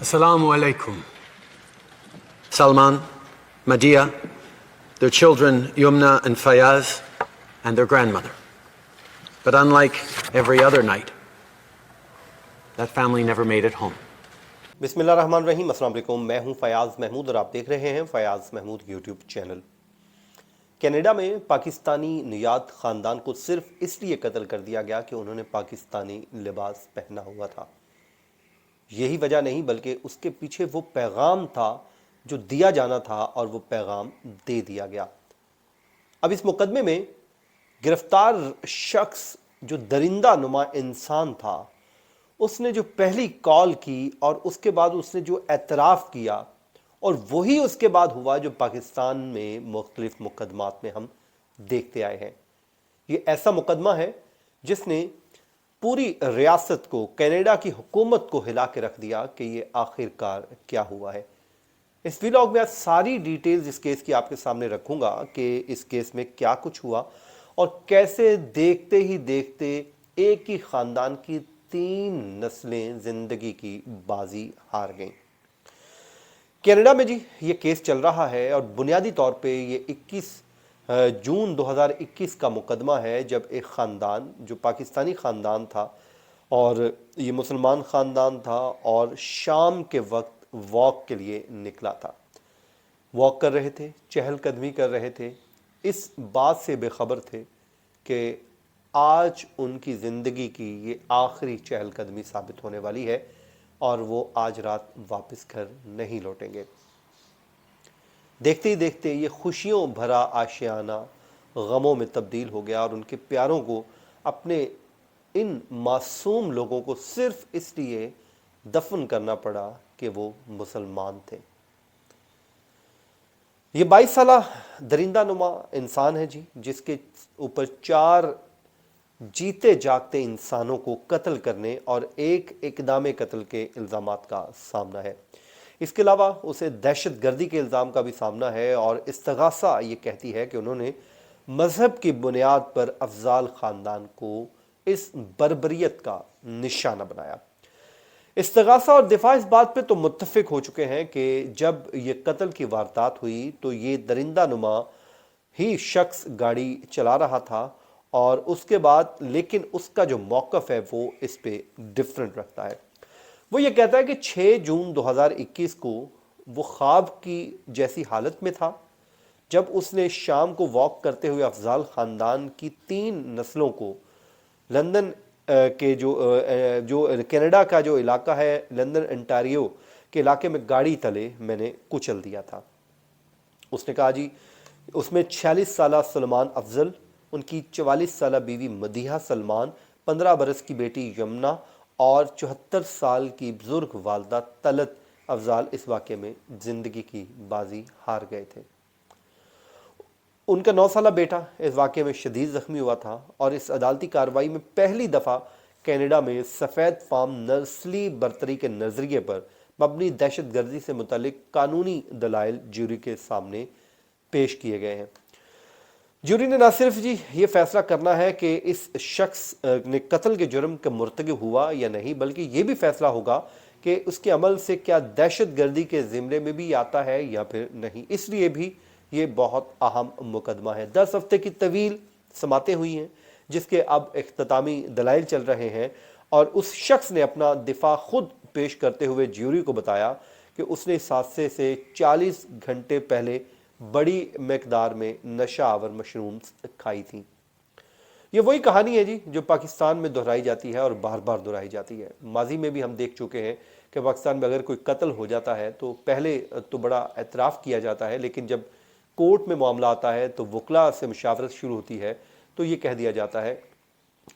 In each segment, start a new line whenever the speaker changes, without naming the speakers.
Assalamu alaikum. Salman, Madia, their children Yumna and Fayaz, and their grandmother. But unlike every other night, that family never made it home.
बिस्मिल्लाहिर्रहमानिर्रहीम। अस्सलाम वालेकुम। मैं हूं फयाज़ महमूद और आप देख रहे हैं Fayyaz Mahmood YouTube channel. Canada में पाकिस्तानी नियात ख़ानदान को सिर्फ इसलिए कत्ल कर दिया गया कि उन्होंने पाकिस्तानी लिबास पहना हुआ था। यही वजह नहीं बल्कि उसके पीछे वो पैगाम था जो दिया जाना था और वो पैगाम दे दिया गया। अब इस मुकदमे में गिरफ्तार शख्स जो दरिंदा नुमा इंसान था, उसने जो पहली कॉल की और उसके बाद उसने जो एतराफ़ किया, और वही उसके बाद हुआ जो पाकिस्तान में मुख्तलिफ मुकदमात में हम देखते आए हैं। ये ऐसा मुकदमा है जिसने पूरी रियासत को, कनाडा की हुकूमत को हिला के रख दिया कि ये आखिरकार क्या हुआ है। इस व्लॉग में आज सारी डिटेल्स इस केस की आपके सामने रखूंगा कि इस केस में क्या कुछ हुआ और कैसे देखते ही देखते एक ही ख़ानदान की 3 नस्लें ज़िंदगी की बाजी हार गईं। कनाडा में जी ये केस चल रहा है और बुनियादी तौर पे ये 21 जून 2021 का मुकदमा है, जब एक ख़ानदान जो पाकिस्तानी ख़ानदान था और ये मुसलमान ख़ानदान था और शाम के वक्त वॉक के लिए निकला था। वॉक कर रहे थे, चहलकदमी कर रहे थे, इस बात से बेखबर थे कि आज उनकी ज़िंदगी की ये आखिरी चहलकदमी साबित होने वाली है और वो आज रात वापस घर नहीं लौटेंगे। देखते ही देखते ये खुशियों भरा आशियाना गमों में तब्दील हो गया और उनके प्यारों को, अपने इन मासूम लोगों को सिर्फ इसलिए दफन करना पड़ा कि वो मुसलमान थे। ये 22 साला दरिंदा नुमा इंसान है जी, जिसके ऊपर 4 जीते जागते इंसानों को कत्ल करने और एक इक़दाम कत्ल के इल्ज़ामात का सामना है। इसके अलावा उसे दहशतगर्दी के इल्ज़ाम का भी सामना है और इस्तग़ासा ये कहती है कि उन्होंने मज़हब की बुनियाद पर अफ़ज़ाल ख़ानदान को इस बर्बरियत का निशाना बनाया। इस्तग़ासा और दिफा इस बात पे तो मुत्तफ़िक हो चुके हैं कि जब ये कत्ल की वारदात हुई तो ये दरिंदा नुमा ही शख्स गाड़ी चला रहा था और उसके बाद लेकिन उसका जो मौक़िफ़ है वो इस पे डिफरेंट रखता है। वो ये कहता है कि 6 जून 2021 को वो ख्वाब की जैसी हालत में था जब उसने शाम को वॉक करते हुए अफ़ज़ाल ख़ानदान की 3 नस्लों को लंदन के जो कनाडा का जो इलाका है, लंदन ओंटारियो के इलाके में गाड़ी तले मैंने कुचल दिया था। उसने कहा जी, उसमें 46 साला सलमान अफजल, उनकी 44 साला बीवी मदीहा सलमान, 15 बरस की बेटी यमुना और 74 साल की बुजुर्ग वालदा तलत अफजाल इस वाक़े में ज़िंदगी की बाजी हार गए थे। उनका 9 साला बेटा इस वाक़े में शदीद ज़ख्मी हुआ था और इस अदालती कार्रवाई में पहली दफ़ा कनाडा में सफ़ेद फार्म नस्ली बरतरी के नज़रिए पर मबनी दहशतगर्दी से मुतल्लिक कानूनी दलाइल ज्यूरी के सामने पेश किए गए हैं। ज्यूरी ने न सिर्फ जी ये फैसला करना है कि इस शख्स ने कत्ल के जुर्म का मुर्तकिब हुआ या नहीं, बल्कि ये भी फैसला होगा कि उसके अमल से क्या दहशतगर्दी के ज़िम्रे में भी आता है या फिर नहीं। इसलिए भी ये बहुत अहम मुकदमा है। 10 हफ्ते की तवील समातें हुई हैं जिसके अब इख्तितामी दलाइल चल रहे हैं और उस शख्स ने अपना दिफा खुद पेश करते हुए ज्यूरी को बताया कि उसने इस हादसे से 40 घंटे पहले बड़ी मकदार में नशा आवर मशरूम्स खाई थी। ये वही कहानी है जी जो पाकिस्तान में दोहराई जाती है और बार बार दोहराई जाती है। माजी में भी हम देख चुके हैं कि पाकिस्तान में अगर कोई कत्ल हो जाता है तो पहले तो बड़ा एतराफ़ किया जाता है, लेकिन जब कोर्ट में मामला आता है तो वकला से मुशावरत शुरू होती है तो ये कह दिया जाता है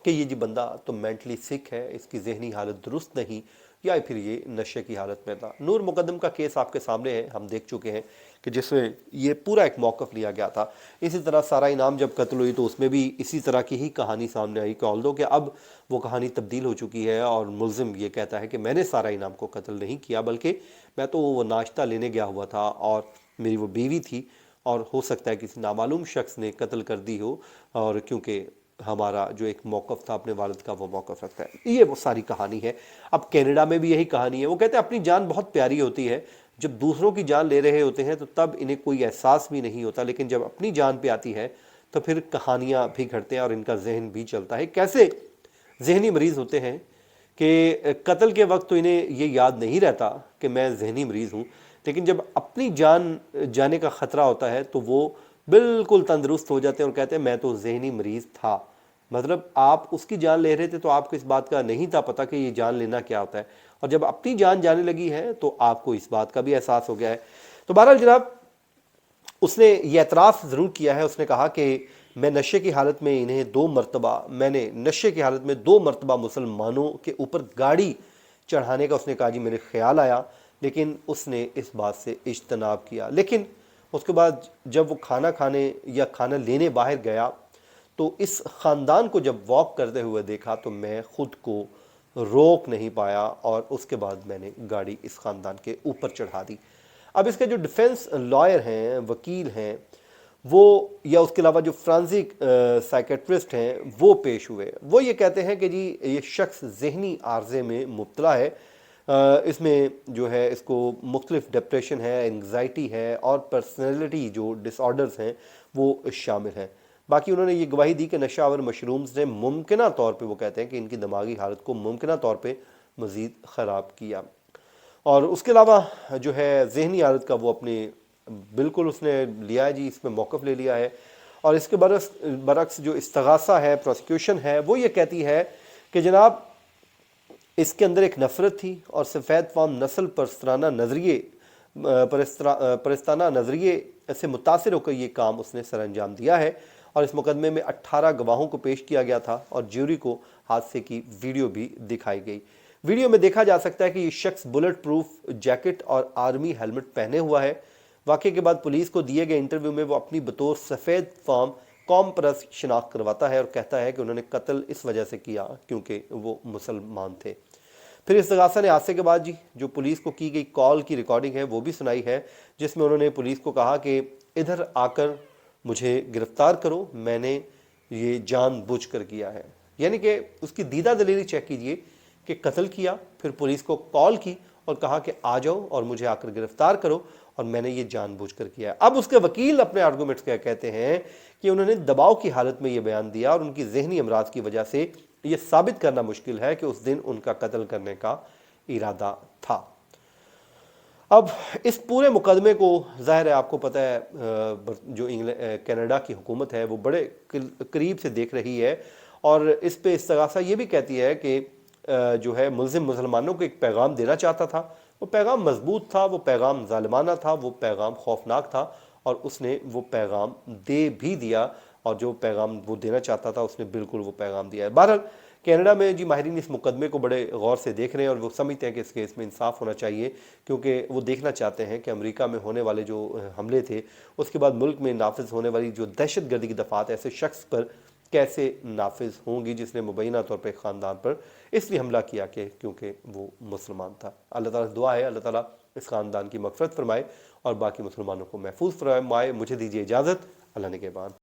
कि ये जी बंदा तो मेंटली सिक है, इसकी ज़हनी हालत दुरुस्त नहीं, या फिर ये नशे की हालत में था। नूर मुकदम का केस आपके सामने है, हम देख चुके हैं कि जिसमें ये पूरा एक मौक़िफ़ लिया गया था। इसी तरह सारा इनाम जब कत्ल हुई तो उसमें भी इसी तरह की ही कहानी सामने आई कि ऑल्दो कि अब वो कहानी तब्दील हो चुकी है और मुल्ज़िम ये कहता है कि मैंने सारा इनाम को कत्ल नहीं किया, बल्कि मैं तो वो नाश्ता लेने गया हुआ था और मेरी वो बीवी थी और हो सकता है किसी नामालूम शख्स ने कत्ल कर दी हो, और क्योंकि हमारा जो एक मौक़िफ़ था अपने वालिद का, वो मौक़िफ़ रखता है। ये वो सारी कहानी है। अब कनाडा में भी यही कहानी है। वो कहते हैं अपनी जान बहुत प्यारी होती है, जब दूसरों की जान ले रहे होते हैं तो तब इन्हें कोई एहसास भी नहीं होता, लेकिन जब अपनी जान पे आती है तो फिर कहानियाँ भी घटते हैं और इनका जहन भी चलता है। कैसे जहनी मरीज़ होते हैं कि कत्ल के वक्त तो इन्हें ये याद नहीं रहता कि मैं जहनी मरीज़ हूँ, लेकिन जब अपनी जान जाने का ख़तरा होता है तो वो बिल्कुल तंदुरुस्त हो जाते हैं और कहते हैं मैं तो जहनी मरीज़ था। मतलब आप उसकी जान ले रहे थे तो आपको इस बात का नहीं था पता कि ये जान लेना क्या होता है, और जब अपनी जान जाने लगी है तो आपको इस बात का भी एहसास हो गया है। तो बहरहाल जनाब, उसने ये एतराफ़ ज़रूर किया है। उसने कहा कि मैं नशे की हालत में मैंने नशे की हालत में 2 मरतबा मुसलमानों के ऊपर गाड़ी चढ़ाने का उसने कहा जी मेरे ख्याल आया, लेकिन उसने इस बात से इज्तनाब किया। लेकिन उसके बाद जब वो खाना खाने या खाना लेने बाहर गया तो इस ख़ानदान को जब वॉक करते हुए देखा तो मैं ख़ुद को रोक नहीं पाया और उसके बाद मैंने गाड़ी इस ख़ानदान के ऊपर चढ़ा दी। अब इसके जो डिफेंस लॉयर हैं, वकील हैं, वो या उसके अलावा जो फ्रांसिक साइकेट्रिस्ट हैं वो पेश हुए। वो ये कहते हैं कि जी ये शख्स ज़हनी आर्ज़े में मुब्तला है। इसमें जो है इसको मुख्तलिफ डिप्रेशन है, एंग्जाइटी है और पर्सनैलिटी जो डिसऑर्डर्स हैं वो शामिल हैं। बाकी उन्होंने ये गवाही दी कि नशा और मशरूम्स ने मुमकिना तौर पे, वो कहते हैं कि इनकी दिमागी हालत को मुमकिना तौर पे मज़ीद ख़राब किया। और उसके अलावा जो है ज़हनी हालत का वो अपने बिल्कुल उसने लिया है जी, इसमें मौक़िफ़ ले लिया है। और इसके बरक्स जो इस्तग़ासा है, प्रोसिक्यूशन है, वो ये कहती है कि जनाब इसके अंदर एक नफ़रत थी और सफ़ेद फार्म नस्ल परस्ताना नज़रिए से मुतासिर होकर ये काम उसने सर अंजाम दिया है। और इस मुकदमे में 18 गवाहों को पेश किया गया था और ज्यूरी को हादसे की वीडियो भी दिखाई गई। वीडियो में देखा जा सकता है कि ये शख्स बुलेट प्रूफ जैकेट और आर्मी हेलमेट पहने हुआ है। वाक़े के बाद पुलिस को दिए गए इंटरव्यू में वो अपनी बतौर सफ़ेद फार्म कौम परस्त शनाख्त करवाता है और कहता है कि उन्होंने कत्ल इस वजह से किया क्योंकि वो मुसलमान थे। फिर इस्तग़ासा ने हादसे के बाद जी जो पुलिस को की गई कॉल की रिकॉर्डिंग है वो भी सुनाई है, जिसमें उन्होंने पुलिस को कहा कि इधर आकर मुझे गिरफ़्तार करो, मैंने ये जानबूझकर किया है। यानी कि उसकी दीदा दलील चेक कीजिए कि कत्ल किया, फिर पुलिस को कॉल की और कहा कि आ जाओ और मुझे आकर गिरफ़्तार करो और मैंने ये जानबूझकर किया है। अब उसके वकील अपने आर्गूमेंट्स क्या कहते हैं कि उन्होंने दबाव की हालत में ये बयान दिया और उनकी ज़हनी अमराज की वजह से ये साबित करना मुश्किल है कि उस दिन उनका कत्ल करने का इरादा था। अब इस पूरे मुकदमे को ज़ाहिर है आपको पता है जो कनाडा की हुकूमत है वो बड़े करीब से देख रही है और इस पे इस्तग़ासा ये भी कहती है कि जो है मुल्ज़िम मुसलमानों को एक पैगाम देना चाहता था। वो पैगाम मजबूत था, वो पैगाम ज़ालिमाना था, वो पैगाम खौफनाक था और उसने वो पैगाम दे भी दिया और जो पैगाम वो देना चाहता था उसने बिल्कुल वो पैगाम दिया है। बहरहाल कनाडा में जी माहिरीन इस मुकदमे को बड़े गौर से देख रहे हैं और वो समझते हैं कि इस केस में इंसाफ होना चाहिए, क्योंकि वो देखना चाहते हैं कि अमेरिका में होने वाले जो हमले थे उसके बाद मुल्क में नाफिज होने वाली जो दहशत गर्दी की दफ़ात ऐसे शख्स पर कैसे नाफिज होंगी जिसने मुबैना तौर पर ख़ानदान पर इसलिए हमला किया कि क्योंकि वो मुसलमान था। अल्लाह ताला से दुआ है अल्लाह ताला इस ख़ानदान की मग़फ़िरत फरमाए और बाकी मुसलमानों को महफूज फरमाए। मुझे दीजिए इजाज़त, अल्लाह ने के बाद।